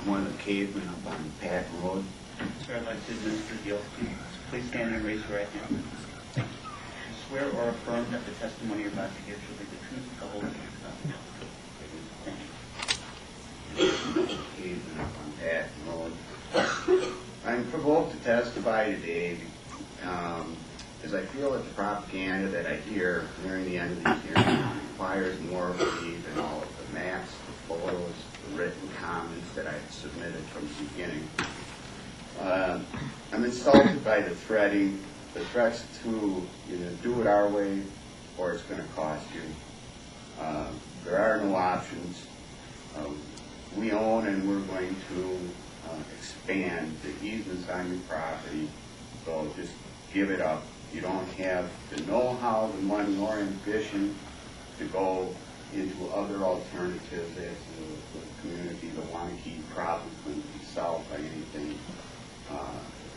one of the cavemen up on Patton Road. Sir, I'd like to administer the oath. Please stand and raise your right hand. You swear or affirm that the testimony you're about to give shall be the truth, the whole truth, nothing else. Cavemen up on Patton Road. I'm provoked to testify today as I feel that the propaganda that I hear nearing the end of the hearing requires more of me than all of the maps, the photos, the written comments that I submitted from the beginning. I'm insulted by the threats to either do it our way or it's going to cost you. There are no options. We own and we're going to expand the easements on your property, so just give it up. You don't have the know-how, the money, or ambition to go into other alternatives as the community. The Wanakee problem couldn't be solved by anything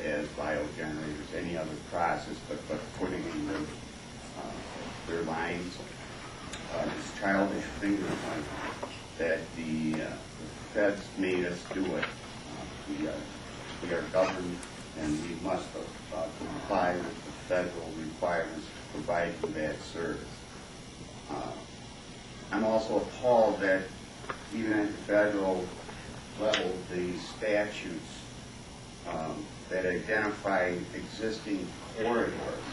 as biogenerators, any other process, but putting in their lines. This childish finger point that the feds made us do it. We are governed and we must comply with the federal requirements to provide for that service. I'm also appalled that even at the federal level, the statutes that identify existing corridors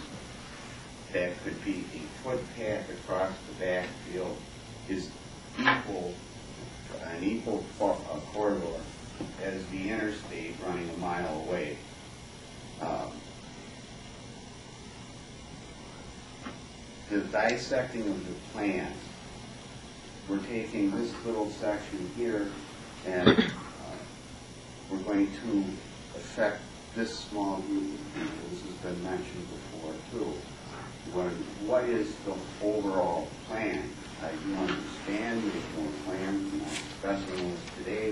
that could be a footpath across the backfield is an equal corridor as the interstate running a mile away. The dissecting of the plans, we're taking this little section here and we're going to affect this small group of people. This has been mentioned before too. What is the overall plan? I do understand there's no plan, we're not discussing this today,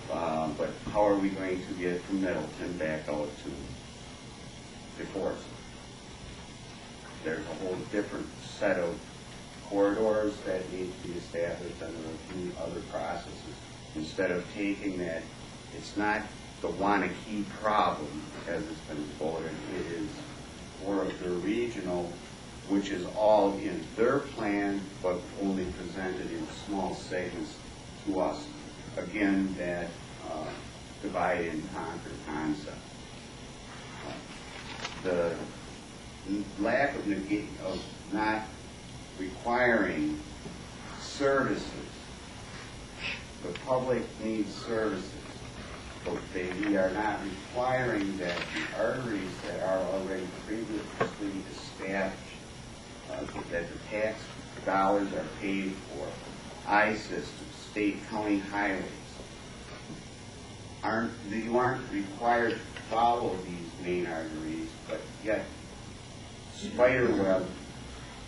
but how are we going to get from Middleton back out to DeForest? There's a whole different set of corridors that need to be established under a few other processes. Instead of taking that, it's not the Wanakee problem, as it's been quoted, it is more of the regional, which is all in their plan, but only presented in small segments to us. Again, that divide and conquer concept. The lack of not requiring services. The public needs services. But we are not requiring that the arteries that are already previously established, that the tax dollars are paid for, I-systems, state county highways, you aren't required to follow these main arteries, but yet spiderweb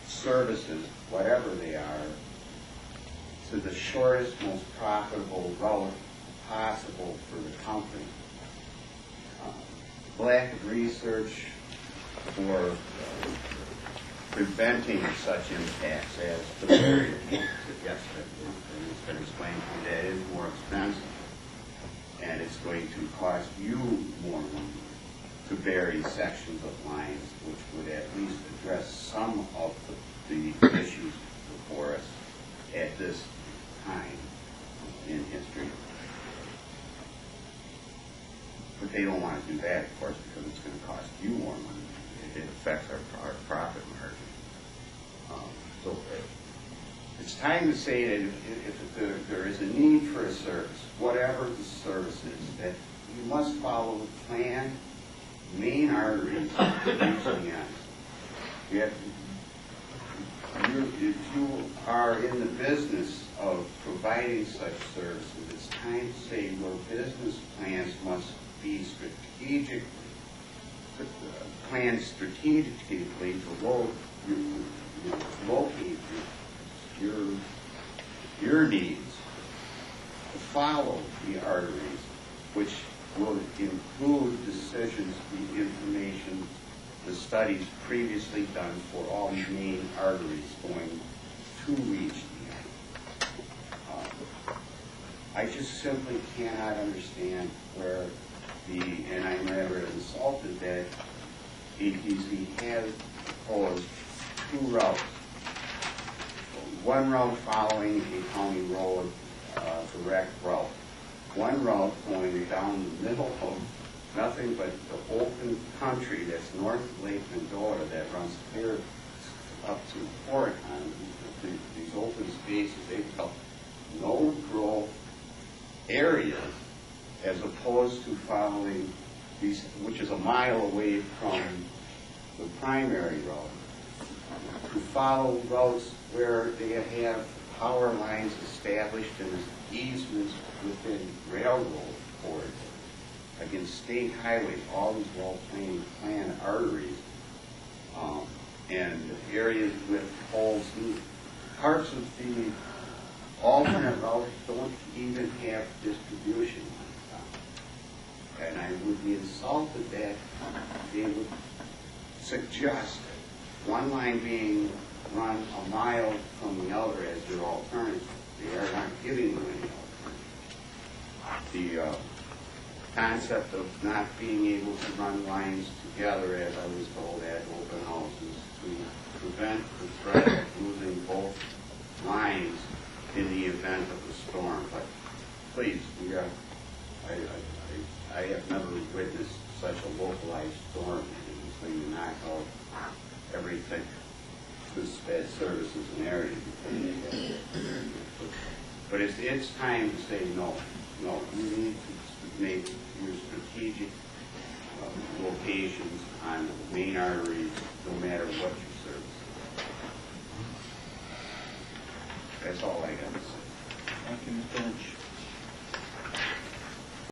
services, whatever they are, to the shortest, most profitable route possible for the company. Lack of research for preventing such impacts as the barrier. Yes, it's been explained to me that it is more expensive and it's going to cost you more money to bury sections of lines, which would at least address some of the issues before us at this time in history. But they don't want to do that, of course, because it's going to cost you more money. It affects our profit margin. So it's time to say that if there is a need for a service, whatever the service is, that you must follow the plan, main arteries, reaching ends. If you are in the business of providing such services, it's time to say your business plans must be planned strategically to locate your needs, to follow the arteries, which will include decisions, the information, the studies previously done for all main arteries going to reach the end. I just simply cannot understand where and I'm rather insulted that EPC has proposed two routes. One route following a county road, direct route. One route going down the middle of nothing but the open country that's north of Lake Mendota that runs clear up to Oregon. These open spaces, they've got no growth areas, as opposed to following these, which is a mile away from the primary road, to follow routes where they have power lines established and easements within railroad corridors against state highways, all these well-planned arteries, and areas with holes. Parts of the alternate routes don't even have distribution lines. And I would be insulted that they would suggest one line being run a mile from the other as their alternative. They are not giving you any alternative. The concept of not being able to run lines together, as I was told at open houses, to prevent the threat of losing both lines in the event of a storm. But please, I have never witnessed such a localized storm. It's going to knock out everything, this bad services and areas. But it's time to say no. No, you need to make your strategic locations on main arteries, no matter what you